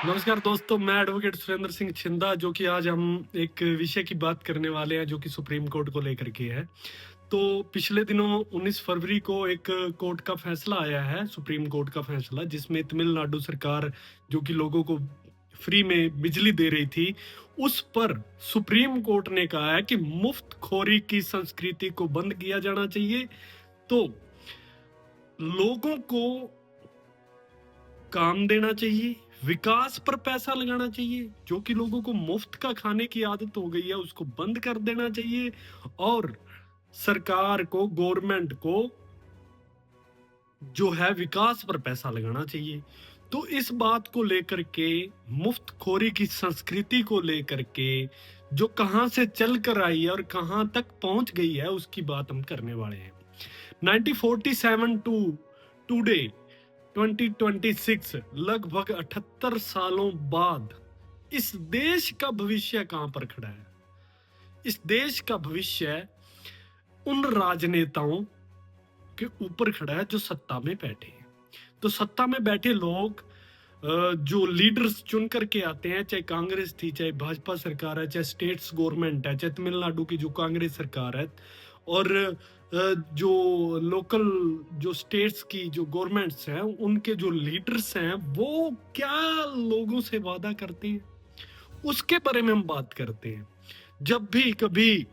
नमस्कार दोस्तों, मैं एडवोकेट सुरेंद्र सिंह छिंदा जो कि आज हम एक विषय की बात करने वाले हैं जो कि सुप्रीम कोर्ट को लेकर के है। तो पिछले दिनों 19 फरवरी को एक कोर्ट का फैसला आया है, सुप्रीम कोर्ट का फैसला, जिसमें तमिलनाडु सरकार जो कि लोगों को फ्री में बिजली दे रही थी, उस पर सुप्रीम कोर्ट ने कहा है कि मुफ्तखोरी की संस्कृति को बंद किया जाना चाहिए। तो लोगों को काम देना चाहिए, विकास पर पैसा लगाना चाहिए। जो कि लोगों को मुफ्त का खाने की आदत हो गई है उसको बंद कर देना चाहिए, और सरकार को, गवर्नमेंट को जो है विकास पर पैसा लगाना चाहिए। तो इस बात को लेकर के, मुफ्तखोरी की संस्कृति को लेकर के, जो कहां से चल कर आई है और कहां तक पहुंच गई है, उसकी बात हम करने वाले हैं। 1947 टू टुडे 2026, लगभग 78 सालों बाद इस देश का भविष्य कहां पर खड़ा है? इस देश का भविष्य उन राजनेताओं के ऊपर खड़ा है जो सत्ता में बैठे हैं। तो सत्ता में बैठे लोग जो लीडर्स चुन करके आते हैं, चाहे कांग्रेस थी, चाहे भाजपा सरकार है, चाहे स्टेट्स गवर्नमेंट है, चाहे तमिलनाडु की जो कांग्रेस सरकार है, और जो लोकल जो स्टेट्स की जो गवर्नमेंट्स हैं, उनके जो लीडर्स हैं, वो क्या लोगों से वादा करते हैं, उसके बारे में हम बात करते हैं। जब भी कभी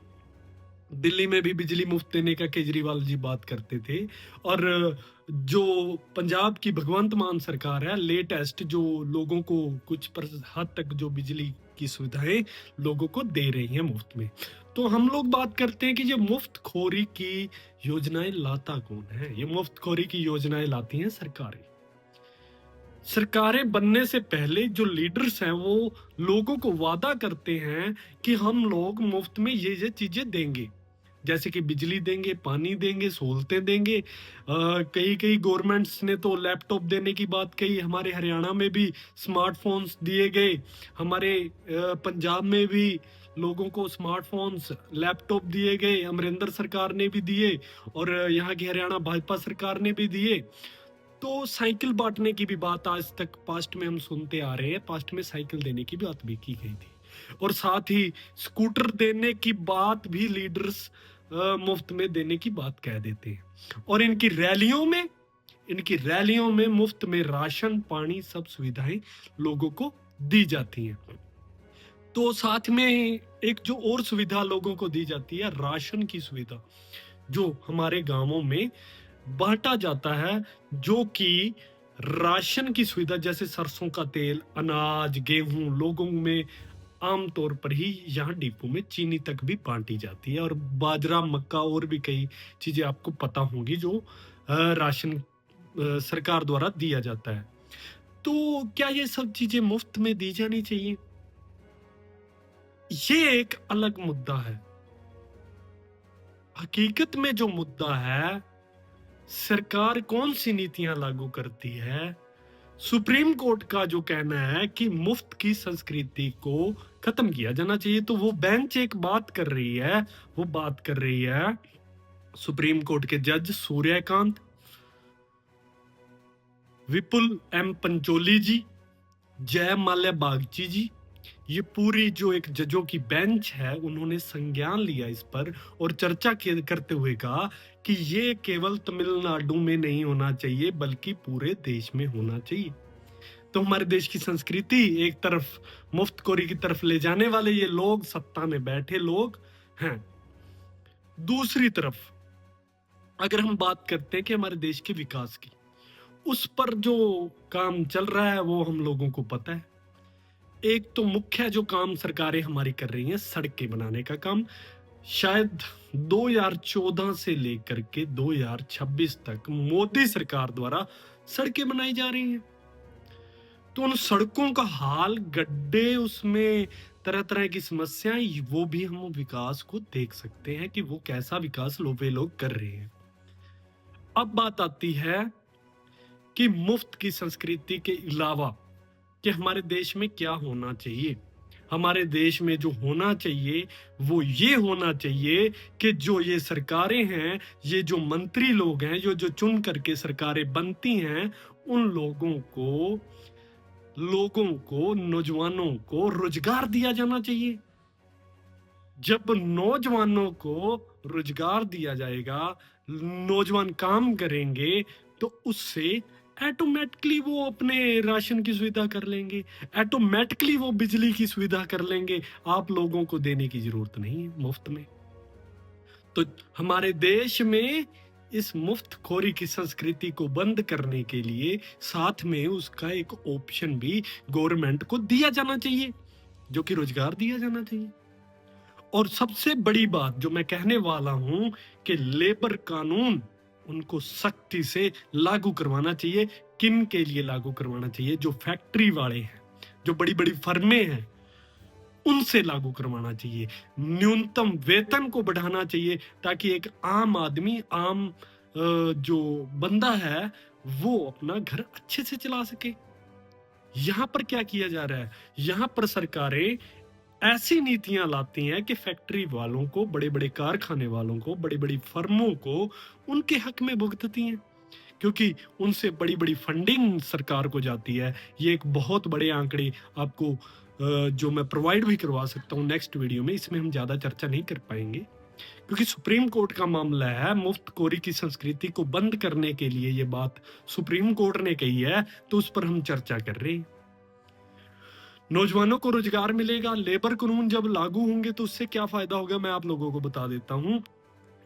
दिल्ली में भी बिजली मुफ्त देने का केजरीवाल जी बात करते थे, और जो पंजाब की भगवंत मान सरकार है, लेटेस्ट, जो लोगों को कुछ हद तक जो बिजली की सुविधाएं लोगों को दे रही हैं मुफ्त में। तो हम लोग बात करते हैं कि ये मुफ्तखोरी की योजनाएं लाता कौन है? ये मुफ्तखोरी की योजनाएं लाती हैं सरकारें। सरकारें बनने से पहले जो लीडर्स हैं वो लोगों को वादा करते हैं कि हम लोग मुफ्त में ये चीजें देंगे, जैसे कि बिजली देंगे, पानी देंगे, सहूलतें देंगे। कई कई गवर्नमेंट्स ने तो लैपटॉप देने की बात कही। हमारे हरियाणा में भी स्मार्टफोन्स दिए गए, हमारे पंजाब में भी लोगों को स्मार्टफोन्स, लैपटॉप दिए गए, अमरिंदर सरकार ने भी दिए, और यहाँ की हरियाणा भाजपा सरकार ने भी दिए। तो साइकिल बांटने की भी बात आज तक पास्ट में हम सुनते आ रहे हैं, पास्ट में साइकिल देने की बात भी की गई थी, और साथ ही स्कूटर देने की बात भी लीडर्स मुफ्त में देने की बात कह देते हैं। और इनकी रैलियों में मुफ्त में राशन, पानी, सब सुविधाएं लोगों को दी जाती हैं। तो साथ में एक जो और सुविधा लोगों को दी जाती है, राशन की सुविधा, जो हमारे गांवों में बांटा जाता है, जो कि राशन की सुविधा, जैसे सरसों का तेल, अनाज, गेहूं, लोगों में आमतौर पर ही यहाँ डिपो में चीनी तक भी बांटी जाती है, और बाजरा, मक्का और भी कई चीजें आपको पता होंगी जो राशन सरकार द्वारा दिया जाता है। तो क्या ये सब चीजें मुफ्त में दी जानी चाहिए? ये एक अलग मुद्दा है। हकीकत में जो मुद्दा है, सरकार कौन सी नीतियां लागू करती है। सुप्रीम कोर्ट का जो कहना है कि मुफ्त की संस्कृति को खत्म किया जाना चाहिए, तो वो बेंच एक बात कर रही है, वो बात कर रही है सुप्रीम कोर्ट के जज सूर्यकांत, विपुल एम पंचोली जी, जय माल्या बागची जी। ये पूरी जो एक जजों की बेंच है, उन्होंने संज्ञान लिया इस पर, और चर्चा करते हुए कहा कि ये केवल तमिलनाडु में नहीं होना चाहिए बल्कि पूरे देश में होना चाहिए। तो हमारे देश की संस्कृति एक तरफ मुफ्तखोरी की तरफ ले जाने वाले ये लोग, सत्ता में बैठे लोग हैं। दूसरी तरफ अगर हम बात करते हैं कि हमारे देश के विकास की, उस पर जो काम चल रहा है वो हम लोगों को पता है। एक तो मुख्य जो काम सरकारें हमारी कर रही हैं, सड़कें बनाने का काम। शायद 2014 से लेकर के 2026 तक मोदी सरकार द्वारा सड़कें बनाई जा रही हैं। तो उन सड़कों का हाल, गड्ढे, उसमें तरह तरह की समस्याएं, वो भी हम विकास को देख सकते हैं कि वो कैसा विकास वे लोग कर रहे हैं। अब बात आती है कि मुफ्त की संस्कृति के अलावा कि हमारे देश में क्या होना चाहिए। हमारे देश में जो होना चाहिए वो ये होना चाहिए कि जो ये सरकारें हैं, ये जो मंत्री लोग हैं, जो जो चुन करके सरकारें बनती हैं, उन लोगों को लोगों को, नौजवानों को रोजगार दिया जाना चाहिए। जब नौजवानों को रोजगार दिया जाएगा, नौजवान काम करेंगे, तो उससे ऑटोमेटिकली वो अपने राशन की सुविधा कर लेंगे, ऑटोमेटिकली वो बिजली की सुविधा कर लेंगे। आप लोगों को देने की जरूरत नहीं है मुफ्त में। तो हमारे देश में इस मुफ्तखोरी की संस्कृति को बंद करने के लिए साथ में उसका एक ऑप्शन भी गवर्नमेंट को दिया जाना चाहिए, जो कि रोजगार दिया जाना चाहिए। और सबसे बड़ी बात जो मैं कहने वाला हूं कि लेबर कानून उनको सख्ती से लागू करवाना चाहिए। किन के लिए लागू करवाना चाहिए? जो फैक्ट्री वाले हैं, जो बड़ी बड़ी फर्में हैं, उनसे लागू करवाना चाहिए। न्यूनतम वेतन को बढ़ाना चाहिए, ताकि एक आम आदमी, आम जो बंदा है, वो अपना घर अच्छे से चला सके। यहां पर क्या किया जा रहा है? यहां पर सरकारें ऐसी नीतियां लाती हैं कि फैक्ट्री वालों को, बड़े बड़े कारखाने वालों को, बड़ी बड़ी फर्मों को उनके हक में भुगतती हैं, क्योंकि उनसे बड़ी बड़ी फंडिंग सरकार को जाती है। ये एक बहुत बड़े आंकड़े आपको जो मैं प्रोवाइड भी करवा सकता हूँ नेक्स्ट वीडियो में, इसमें हम ज्यादा चर्चा नहीं कर पाएंगे, क्योंकि सुप्रीम कोर्ट का मामला है। मुफ्तखोरी की संस्कृति को बंद करने के लिए ये बात सुप्रीम कोर्ट ने कही है, तो उस पर हम चर्चा कर रहे हैं। नौजवानों को रोजगार मिलेगा, लेबर कानून जब लागू होंगे तो उससे क्या फायदा होगा, मैं आप लोगों को बता देता हूं।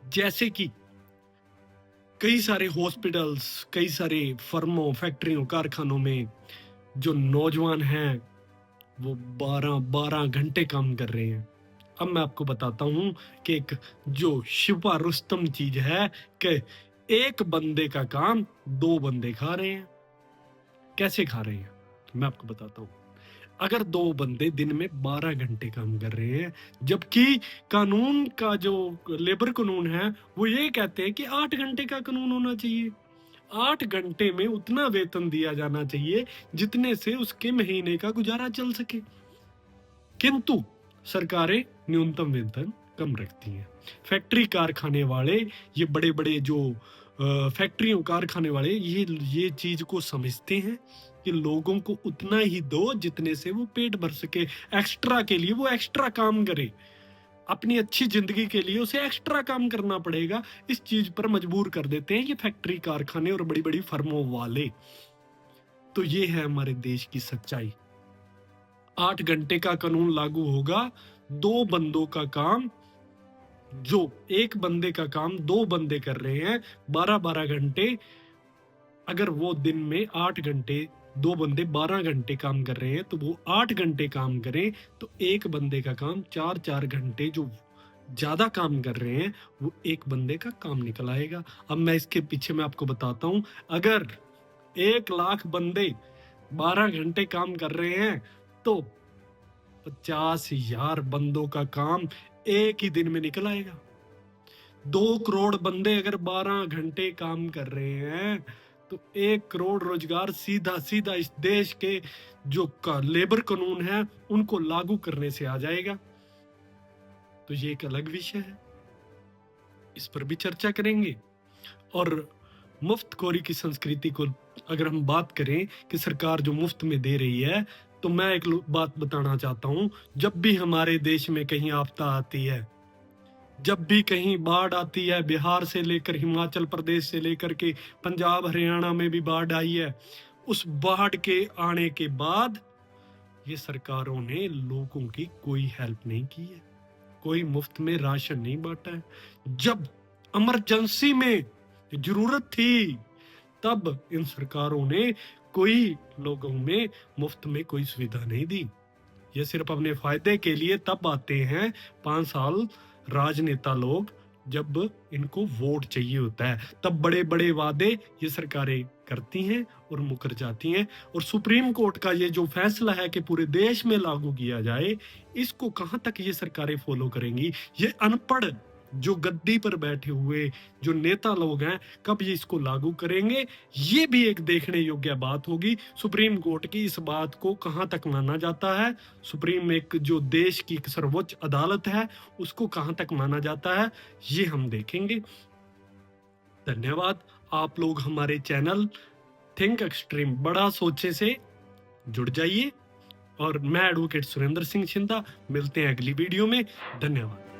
जैसे कि कई सारे हॉस्पिटल्स, कई सारे फर्मों, फैक्ट्रियों, कारखानों में जो नौजवान हैं वो 12-12 घंटे काम कर रहे हैं। अब मैं आपको बताता हूं कि एक जो शिवा रुस्तम चीज है कि एक बंदे का काम 2 बंदे खा रहे हैं। कैसे खा रहे हैं मैं आपको बताता हूं। अगर 2 बंदे दिन में 12 घंटे काम कर रहे हैं, जबकि कानून का जो लेबर कानून है वो ये कहते हैं कि 8 घंटे का कानून होना चाहिए। 8 घंटे में उतना वेतन दिया जाना चाहिए जितने से उसके महीने का गुजारा चल सके, किंतु सरकारें न्यूनतम वेतन कम रखती हैं। फैक्ट्री कारखाने वाले, ये बड़े बड़े जो फैक्ट्रियों कारखाने वाले, ये चीज को समझते हैं कि लोगों को उतना ही दो जितने से वो पेट भर सके। एक्स्ट्रा के लिए वो एक्स्ट्रा काम करे, अपनी अच्छी जिंदगी के लिए उसे एक्स्ट्रा काम करना पड़ेगा। इस चीज पर मजबूर कर देते हैं ये फैक्ट्री कारखाने और बड़ी बड़ी फर्मों वाले। तो ये है हमारे देश की सच्चाई। 8 घंटे का कानून लागू होगा, 2 बंदों का काम, जो एक बंदे का काम 2 बंदे कर रहे हैं 12-12 घंटे, अगर वो दिन में 8 घंटे, 2 बंदे 12 घंटे काम कर रहे हैं, तो वो 8 घंटे काम करें तो एक बंदे का काम 4-4 घंटे, जो ज्यादा काम कर रहे हैं, वो एक बंदे का काम निकल आएगा। अब मैं इसके पीछे मैं आपको बताता हूं, अगर 1 लाख बंदे 12 घंटे काम कर रहे हैं तो 50,000 बंदों का काम एक ही दिन में निकल आएगा। 2 करोड़ बंदे अगर 12 घंटे काम कर रहे हैं तो 1 करोड़ रोजगार सीधा सीधा इस देश के जो लेबर कानून है उनको लागू करने से आ जाएगा। तो ये एक अलग विषय है, इस पर भी चर्चा करेंगे। और मुफ्तखोरी की संस्कृति को अगर हम बात करें कि सरकार जो मुफ्त में दे रही है, तो मैं एक बात बताना चाहता हूं। जब भी हमारे देश में कहीं आपदा आती है, जब भी कहीं बाढ़ आती है, बिहार से लेकर हिमाचल प्रदेश से लेकर के पंजाब हरियाणा में भी बाढ़ आई है, उस बाढ़ के आने के बाद ये सरकारों ने लोगों की कोई हेल्प नहीं की है, कोई मुफ्त में राशन नहीं बांटा है। जब इमरजेंसी में जरूरत थी, तब इन सरकारों ने कोई लोगों में मुफ्त में कोई सुविधा नहीं दी। ये सिर्फ अपने फायदे के लिए तब आते हैं 5 साल राजनेता लोग, जब इनको वोट चाहिए होता है, तब बड़े बड़े वादे ये सरकारें करती हैं और मुकर जाती हैं। और सुप्रीम कोर्ट का ये जो फैसला है कि पूरे देश में लागू किया जाए, इसको कहां तक ये सरकारें फॉलो करेंगी? ये अनपढ़ जो गद्दी पर बैठे हुए जो नेता लोग हैं, कब ये इसको लागू करेंगे? ये भी एक देखने योग्य बात होगी। सुप्रीम कोर्ट की इस बात को कहां तक माना जाता है, सुप्रीम एक जो देश की एक सर्वोच्च अदालत है, उसको कहां तक माना जाता है, ये हम देखेंगे। धन्यवाद। आप लोग हमारे चैनल थिंक एक्सट्रीम, बड़ा सोचे से जुड़ जाइए। और मैं एडवोकेट सुरेंद्र सिंह छिंदा, मिलते हैं अगली वीडियो में। धन्यवाद।